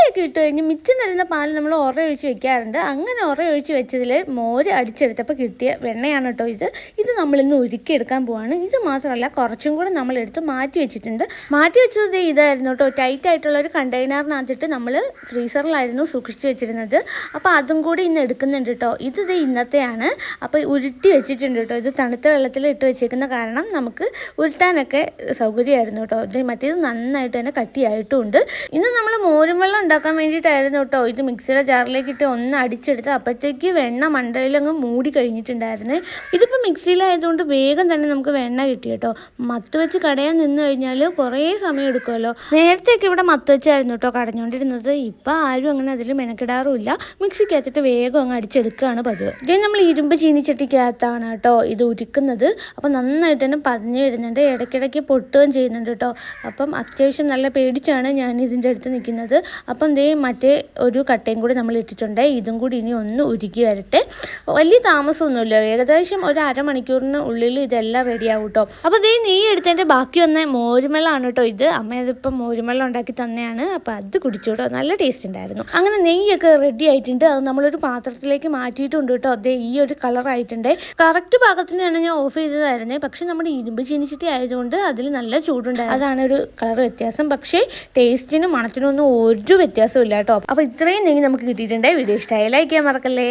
നെയ്യൊക്കെ ഇട്ട് കഴിഞ്ഞ് മിച്ചം വരുന്ന പാൽ നമ്മൾ ഒഴിച്ച് വെക്കാറുണ്ട്. അങ്ങനെ ഒഴിച്ച് വെച്ചതിൽ മോര് അടിച്ചെടുത്തപ്പോൾ കിട്ടിയ വെണ്ണയാണ് കേട്ടോ ഇത് നമ്മളിന്ന് ഉരുക്കിയെടുക്കാൻ പോവാണ്. ഇത് മാത്രമല്ല കുറച്ചും കൂടെ നമ്മളെടുത്ത് മാറ്റി വെച്ചിട്ടുണ്ട്. മാറ്റി വെച്ചത് ഇതായിരുന്നു കേട്ടോ, ടൈറ്റ് ആയിട്ടുള്ള ഒരു കണ്ടെയ്നറിനകത്തിട്ട് നമ്മൾ ഫ്രീസറിലായിരുന്നു സൂക്ഷിച്ച് വെച്ചിരുന്നത്. അപ്പോൾ അതും കൂടി ഇന്ന് എടുക്കുന്നുണ്ട് കേട്ടോ. ഇത് ഇന്നത്തെയാണ്. അപ്പോൾ ഉരുട്ടി വെച്ചിട്ടുണ്ട് കേട്ടോ. ഇത് തണുത്ത വെള്ളത്തിൽ ഇട്ട് വെച്ചേക്കുന്ന കാരണം നമുക്ക് ഉരുട്ടാനൊക്കെ സൗകര്യമായിരുന്നു കേട്ടോ. മറ്റേത് നന്നായിട്ട് തന്നെ കട്ടിയായിട്ടുമുണ്ട്. ഇന്ന് നമ്മൾ മോരും വെള്ളം ഉണ്ടാക്കാൻ വേണ്ടിയിട്ടായിരുന്നു കേട്ടോ ഇത് മിക്സിയുടെ ജാറിലേക്ക് ഇട്ട് ഒന്ന് അടിച്ചെടുത്ത്. അപ്പോഴത്തേക്ക് വെണ്ണ മണ്ടയിലങ്ങ് മൂടി കഴിഞ്ഞിട്ടുണ്ടായിരുന്നു. ഇതിപ്പോൾ മിക്സിയിലായതുകൊണ്ട് വേഗം തന്നെ നമുക്ക് വെണ്ണ കിട്ടി കേട്ടോ. മത്ത് വെച്ച് കടയാൻ നിന്ന് കഴിഞ്ഞാൽ കുറേ സമയം എടുക്കുമല്ലോ. നേരത്തെയൊക്കെ ഇവിടെ മത്ത് വെച്ചായിരുന്നു കേട്ടോ കടഞ്ഞുകൊണ്ടിരുന്നത്. ഇപ്പം ആരും അങ്ങനെ അതിൽ മെനക്കിടാറുമില്ല. മിക്സിക്കകത്തിട്ട് വേഗം അങ്ങ് അടിച്ചെടുക്കുകയാണ് പതിവ്. ഇതേ നമ്മൾ ഇരുമ്പ് ചീനിച്ചട്ടിക്കകത്താണ് കേട്ടോ ഇത് ഉരുക്കുന്നത്. അപ്പം നന്നായിട്ട് തന്നെ പതിഞ്ഞ് വരുന്നുണ്ട്, ഇടയ്ക്കിടയ്ക്ക് പൊട്ടുകയും ചെയ്യുന്നുണ്ട് കേട്ടോ. അപ്പം അത്യാവശ്യം നല്ല പേടിച്ചാണ് ഞാൻ ഇതിൻ്റെ അടുത്ത് നിൽക്കുന്നത്. അപ്പം മറ്റേ ഒരു കട്ടയും കൂടി നമ്മൾ ഇട്ടിട്ടുണ്ട്. ഇതും കൂടി ഇനി ഒന്ന് ഉരുക്കി വരട്ടെ. വലിയ താമസമൊന്നുമില്ല, ഏകദേശം ഒരു അരമണിക്കൂറിന് ഉള്ളിൽ ഇതെല്ലാം റെഡിയാവും കേട്ടോ. അപ്പോൾ നെയ്യ് എടുത്തതിൻ്റെ ബാക്കി വന്ന മോരുമെള്ളമാണ് കേട്ടോ ഇത്. അമ്മ ഇതിപ്പം മോരുമെള്ളം ഉണ്ടാക്കി തന്നെയാണ്. അപ്പോൾ അത് കുടിച്ചു കേട്ടോ, നല്ല ടേസ്റ്റ് ഉണ്ടായിരുന്നു. അങ്ങനെ നെയ്യൊക്കെ റെഡി ആയിട്ടുണ്ട്. അത് നമ്മളൊരു പാത്രത്തിലേക്ക് മാറ്റിയിട്ടുണ്ട് കേട്ടോ. ഈ ഒരു കളറായിട്ടുണ്ട്. കറക്റ്റ് പാകത്തിനാണ് ഞാൻ ഓഫ് ചെയ്തതായിരുന്നേ. പക്ഷെ നമ്മുടെ ഇരുമ്പ് ചീനിച്ചട്ടി ആയതുകൊണ്ട് അതിൽ നല്ല ചൂടുണ്ടായി, അതാണ് ഒരു കളർ വ്യത്യാസം. പക്ഷേ ടേസ്റ്റിനും മണത്തിനും ഒന്നും ഒരു വ്യത്യാസവും ഇല്ല കേട്ടോ. അപ്പോൾ ഇത്രയും നെയ്യ് നമുക്ക് കിട്ടിയിട്ടുണ്ട്. വീഡിയോ ഇഷ്ടമായി ലൈക്ക് ചെയ്യാൻ മറക്കല്ലേ.